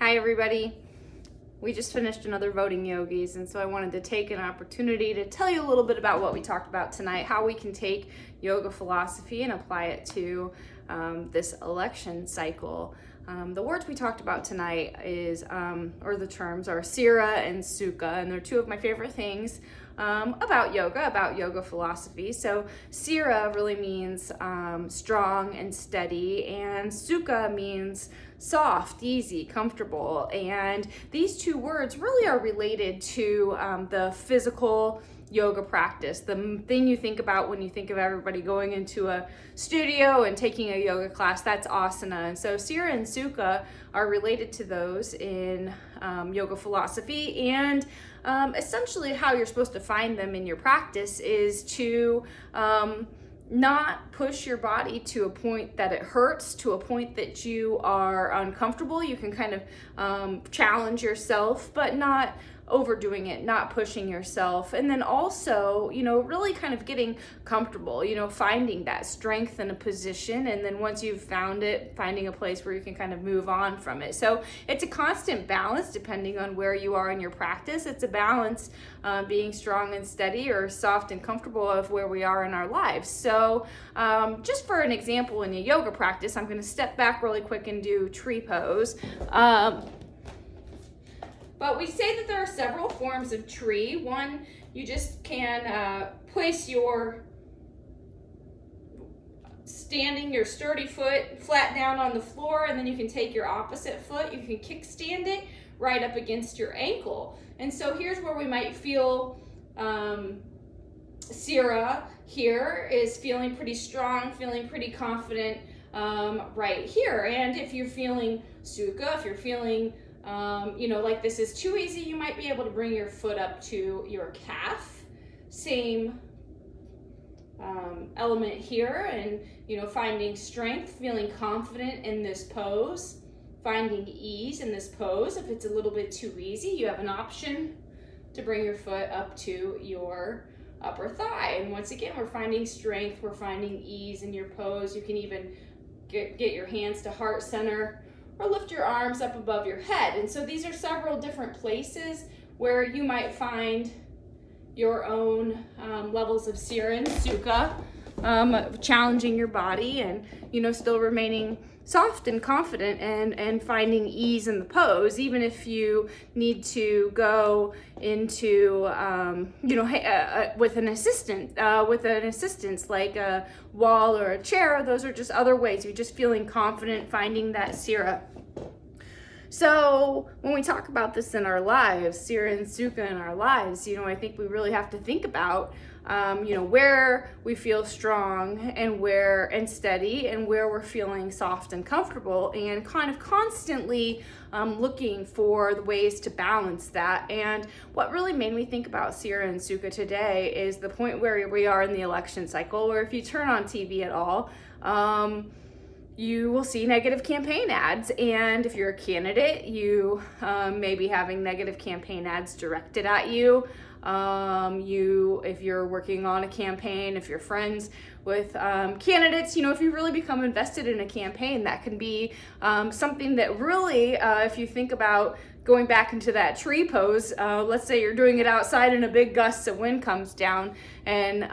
Hi everybody. We just finished another voting yogis, and so I wanted to take an opportunity to tell you a little bit about what we talked about tonight, how we can take yoga philosophy and apply it to this election cycle. The words we talked about tonight or the terms are Sthira and Sukha, and they're two of my favorite things about yoga philosophy. So Sthira really means strong and steady, and Sukha means soft, easy, comfortable. And these two words really are related to the physical yoga practice, the thing you think about when you think of everybody going into a studio and taking a yoga class. That's asana. And so Sthira and Sukha are related to those in yoga philosophy, and essentially how you're supposed to find them in your practice is to not push your body to a point that it hurts, to a point that you are uncomfortable. You can kind of challenge yourself, but not overdoing it, not pushing yourself. And then also, really kind of getting comfortable, finding that strength in a position. And then once you've found it, finding a place where you can kind of move on from it. So it's a constant balance depending on where you are in your practice. It's a balance being strong and steady, or soft and comfortable, of where we are in our lives. So just for an example, in a yoga practice, I'm going to step back really quick and do tree pose. But we say that there are several forms of tree. One, you just can place your sturdy foot flat down on the floor, and then you can take your opposite foot, you can kickstand it right up against your ankle. And so here's where we might feel Sthira here is feeling pretty strong, feeling pretty confident right here. And if you're feeling Sukha, if you're feeling like this is too easy, you might be able to bring your foot up to your calf. Same element here, and finding strength, feeling confident in this pose, finding ease in this pose. If it's a little bit too easy, you have an option to bring your foot up to your upper thigh. And once again, we're finding strength, we're finding ease in your pose. You can even get your hands to heart center, or lift your arms up above your head. And so these are several different places where you might find your own levels of Sthira and Sukha, challenging your body and still remaining soft and confident and finding ease in the pose, even if you need to go into with an assistance like a wall or a chair. Those are just other ways you're just feeling confident, finding that Sthira. So when we talk about this in our lives, Sthira and Sukha in our lives, I think we really have to think about where we feel strong and steady, and where we're feeling soft and comfortable, and kind of constantly looking for the ways to balance that. And what really made me think about Sthira and Sukha today is the point where we are in the election cycle, where if you turn on TV at all, you will see negative campaign ads. And if you're a candidate, you may be having negative campaign ads directed at you. If you're working on a campaign, if you're friends with candidates, if you really become invested in a campaign, that can be something that really, if you think about going back into that tree pose, let's say you're doing it outside and a big gust of wind comes down and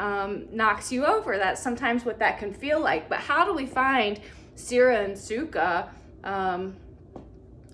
knocks you over. That's sometimes what that can feel like. But how do we find Sthira and Sukha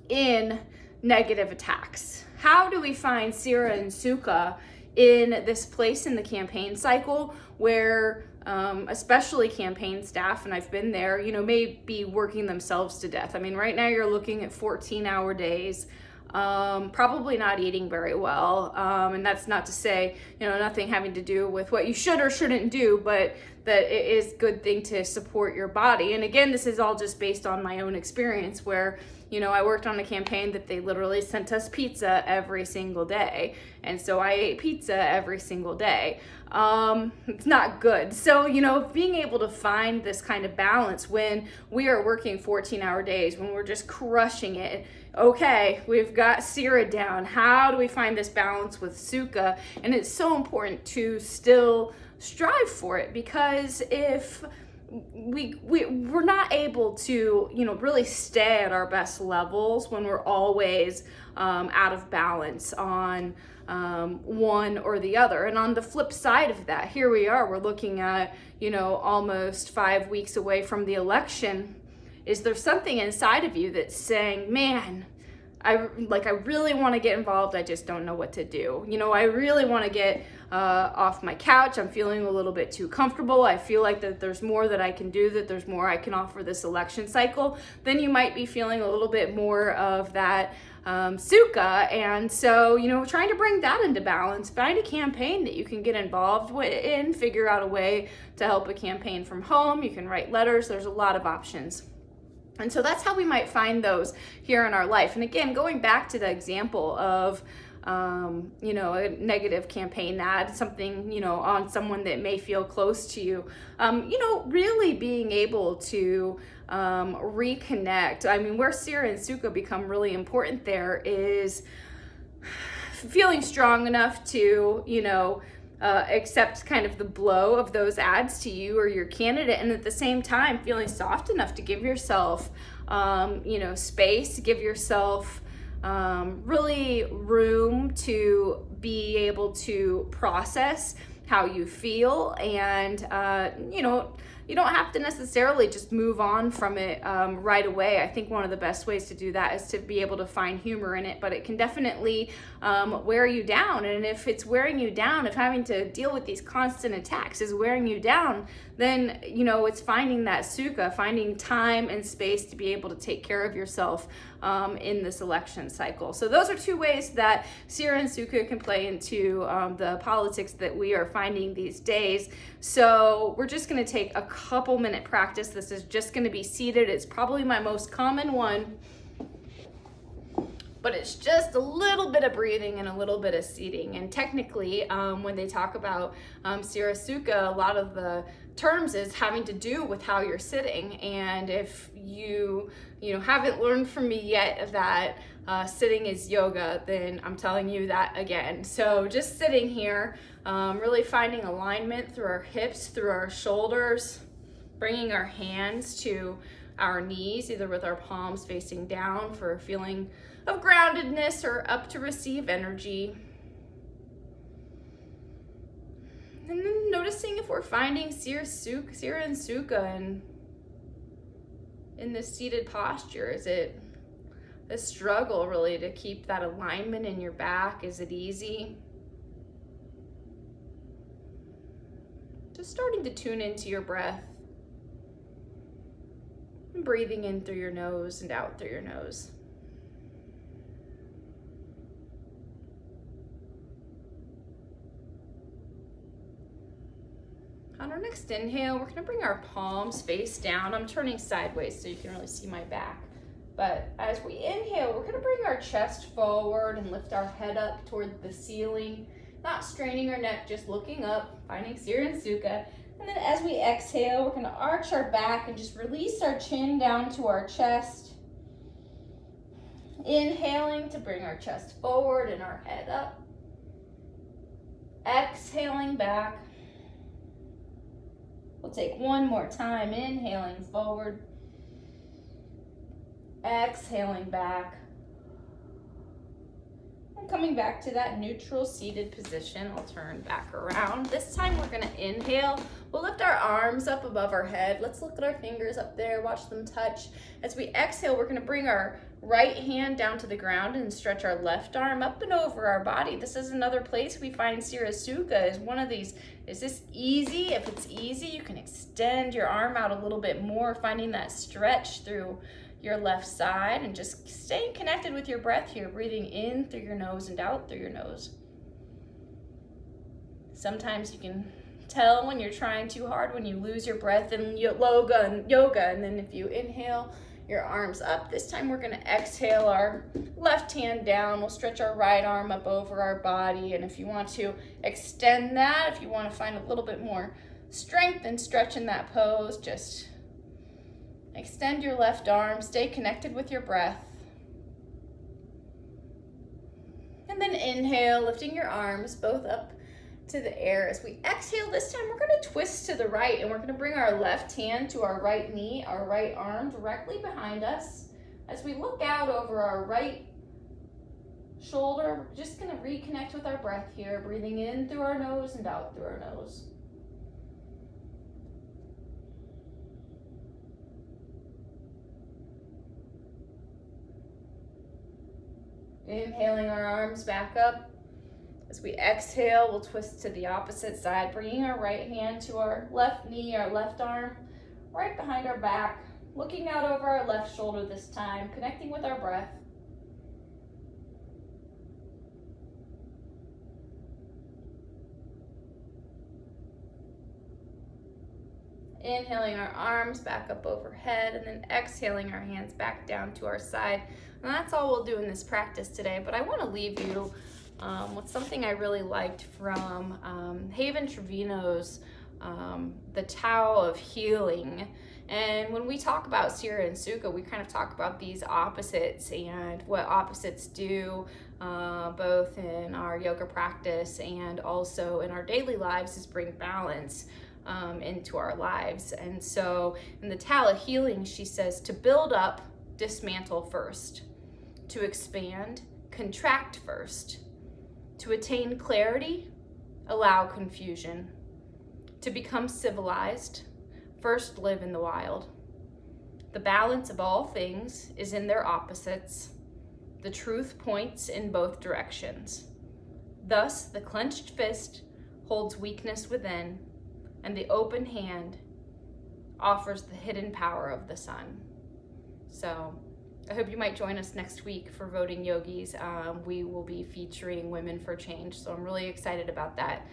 in negative attacks? How do we find Sthira and Sukha in this place in the campaign cycle where especially campaign staff, and I've been there, may be working themselves to death? I mean, right now you're looking at 14-hour days, probably not eating very well. And that's not to say, nothing having to do with what you should or shouldn't do, but that it is a good thing to support your body. And again, this is all just based on my own experience, where I worked on a campaign that they literally sent us pizza every single day. And so I ate pizza every single day. It's not good. So, being able to find this kind of balance when we are working 14-hour days, when we're just crushing it. Okay, we've got Sthira down. How do we find this balance with Sukha? And it's so important to still strive for it, because if we're not able to, really stay at our best levels when we're always out of balance on one or the other. And on the flip side of that, here we are, we're looking at, almost 5 weeks away from the election. Is there something inside of you that's saying, man, I really want to get involved. I just don't know what to do. I really want to get off my couch. I'm feeling a little bit too comfortable. I feel like that there's more that I can do, that there's more I can offer this election cycle. Then you might be feeling a little bit more of that Sukha. And so, trying to bring that into balance, find a campaign that you can get involved in, figure out a way to help a campaign from home. You can write letters. There's a lot of options. And so that's how we might find those here in our life. And again, going back to the example of, a negative campaign ad, something, on someone that may feel close to you, really being able to reconnect. I mean, where Sthira and Sukha become really important there is feeling strong enough to, accept kind of the blow of those ads to you or your candidate, and at the same time feeling soft enough to give yourself space, to give yourself really room to be able to process how you feel. And you don't have to necessarily just move on from it right away. I think one of the best ways to do that is to be able to find humor in it, but it can definitely wear you down. And if it's wearing you down, if having to deal with these constant attacks is wearing you down, then it's finding that Sukha, finding time and space to be able to take care of yourself in this election cycle. So those are two ways that Sthira and Sukha can play into the politics that we are finding these days. So we're just going to take a couple minute practice. This is just going to be seated. It's probably my most common one, but it's just a little bit of breathing and a little bit of seating. And technically, when they talk about Sthira Sukha, a lot of the terms is having to do with how you're sitting. And if you haven't learned from me yet that sitting is yoga, then I'm telling you that again. So just sitting here, really finding alignment through our hips, through our shoulders, bringing our hands to our knees, either with our palms facing down for a feeling of groundedness or up to receive energy. And then noticing if we're finding Sthira and Sukha in this seated posture. Is it a struggle really to keep that alignment in your back? Is it easy? Just starting to tune into your breath. And breathing in through your nose and out through your nose. On our next inhale, we're going to bring our palms face down. I'm turning sideways so you can really see my back. But as we inhale, we're going to bring our chest forward and lift our head up toward the ceiling, not straining our neck, just looking up, finding Sthira and Sukha. And then as we exhale, we're going to arch our back and just release our chin down to our chest. Inhaling to bring our chest forward and our head up. Exhaling back. We'll take one more time, inhaling forward. Exhaling back. And coming back to that neutral seated position, I'll turn back around. This time we're gonna inhale. We'll lift our arms up above our head. Let's look at our fingers up there, watch them touch. As we exhale, we're gonna bring our right hand down to the ground and stretch our left arm up and over our body. This is another place we find Sthira Sukha is one of these. Is this easy? If it's easy, you can extend your arm out a little bit more, finding that stretch through your left side and just staying connected with your breath here, breathing in through your nose and out through your nose. Sometimes you can tell when you're trying too hard, when you lose your breath in yoga, and then if you inhale, your arms up. This time we're gonna exhale our left hand down. We'll stretch our right arm up over our body. And if you want to extend that, if you want to find a little bit more strength and stretch in that pose, just extend your left arm, stay connected with your breath. And then inhale, lifting your arms both up to the air. As we exhale, this time we're going to twist to the right, and we're going to bring our left hand to our right knee, our right arm directly behind us. As we look out over our right shoulder, we're just going to reconnect with our breath here, breathing in through our nose and out through our nose. Inhaling our arms back up. As we exhale, we'll twist to the opposite side, bringing our right hand to our left knee, our left arm, right behind our back, looking out over our left shoulder this time, connecting with our breath. Inhaling our arms back up overhead, and then exhaling our hands back down to our side. And that's all we'll do in this practice today, but I want to leave you with something I really liked from Haven Treviño's the Tao of Healing. And when we talk about Sthira and Sukha, we kind of talk about these opposites and what opposites do, both in our yoga practice and also in our daily lives, is bring balance into our lives. And so in the Tao of Healing, she says to build up, dismantle first; to expand, contract first; to attain clarity, allow confusion; to become civilized, first live in the wild. The balance of all things is in their opposites. The truth points in both directions. Thus, the clenched fist holds weakness within, and the open hand offers the hidden power of the sun. So I hope you might join us next week for Voting Yogis. We will be featuring Women for Change, so I'm really excited about that.